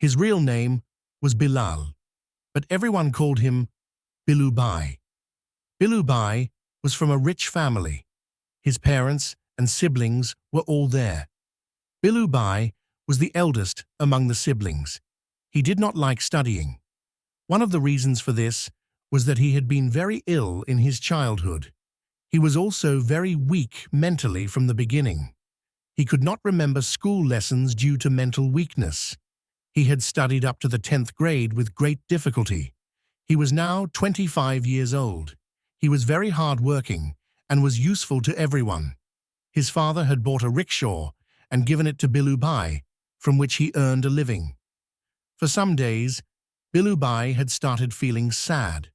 His real name was Bilal, but everyone called him Billu Bhai. Billu Bhai was from a rich family. His parents and siblings were all there. Billu Bhai was the eldest among the siblings. He did not like studying. One of the reasons for this was that he had been very ill in his childhood. He was also very weak mentally from the beginning. He could not remember school lessons due to mental weakness. He had studied up to the 10th grade with great difficulty. He was now 25 years old. He was very hard-working and was useful to everyone. His father had bought a rickshaw and given it to Billu Bhai, from which he earned a living. For some days, Billu Bhai had started feeling sad.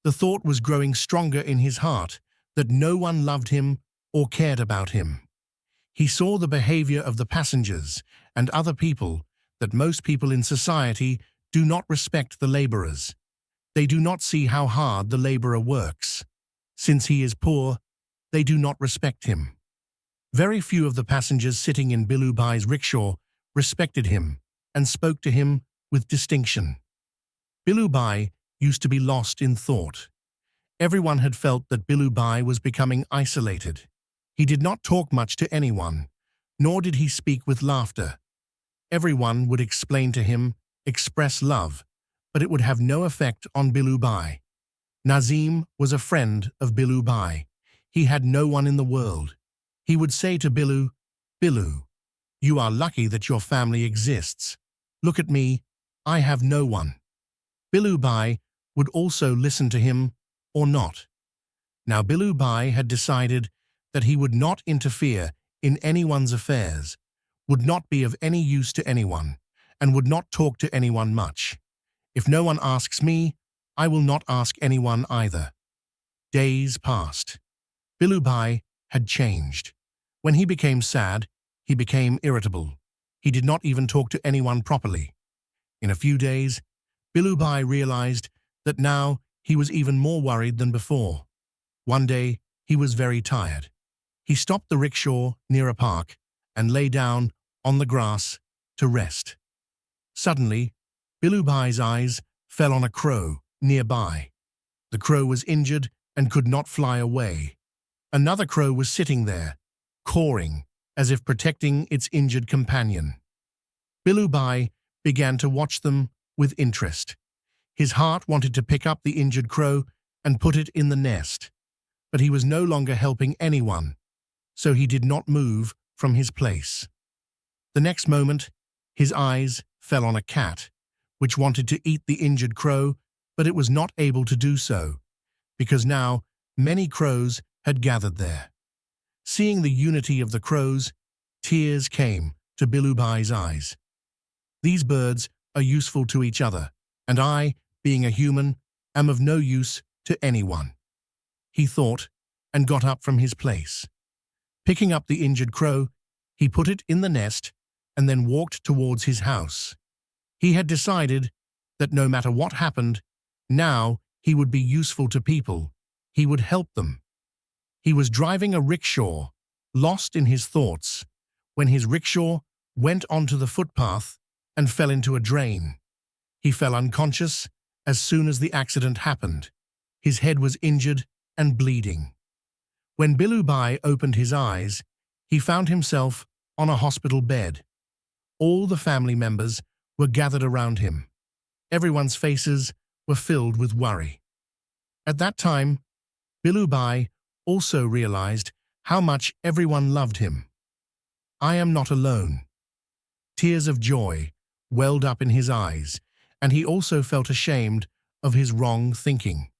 The thought was growing stronger in his heart that no one loved him or cared about him. He saw the behavior of the passengers and other people, that most people in society do not respect the laborers. They do not see how hard the laborer works. Since he is poor, they do not respect him. Very few of the passengers sitting in Billu Bhai's rickshaw respected him and spoke to him with distinction. Billu Bhai used to be lost in thought. Everyone had felt that Billu Bhai was becoming isolated. He did not talk much to anyone, nor did he speak with laughter. Everyone would explain to him, express love, but it would have no effect on Billu Bhai. Nazim was a friend of Billu Bhai. He had no one in the world. He would say to Billu, "Billu, you are lucky that your family exists. Look at me, I have no one." Billu Bhai would also listen to him or not. Now Billu Bhai had decided that he would not interfere in anyone's affairs, would not be of any use to anyone, and would not talk to anyone much. If no one asks me, I will not ask anyone either. Days passed. Billu Bhai had changed. When he became sad, he became irritable. He did not even talk to anyone properly. In a few days, Billu Bhai realized that now he was even more worried than before. One day, he was very tired. He stopped the rickshaw near a park and lay down on the grass to rest. Suddenly, Billu Bhai's eyes fell on a crow nearby. The crow was injured and could not fly away. Another crow was sitting there, cawing, as if protecting its injured companion. Billu Bhai began to watch them with interest. His heart wanted to pick up the injured crow and put it in the nest, but he was no longer helping anyone, so he did not move from his place. The next moment, his eyes fell on a cat, which wanted to eat the injured crow, but it was not able to do so, because now many crows had gathered there. Seeing the unity of the crows, tears came to Billu Bhai's eyes. These birds are useful to each other, and I, being a human, am of no use to anyone. He thought, and got up from his place. Picking up the injured crow, he put it in the nest and then walked towards his house. He had decided that no matter what happened, now he would be useful to people. He would help them. He was driving a rickshaw, lost in his thoughts, when his rickshaw went onto the footpath and fell into a drain. He fell unconscious as soon as the accident happened. His head was injured and bleeding. When Billu Bhai opened his eyes, he found himself on a hospital bed. All the family members were gathered around him. Everyone's faces were filled with worry. At that time, Billu Bhai also realized how much everyone loved him. I am not alone. Tears of joy welled up in his eyes, and he also felt ashamed of his wrong thinking.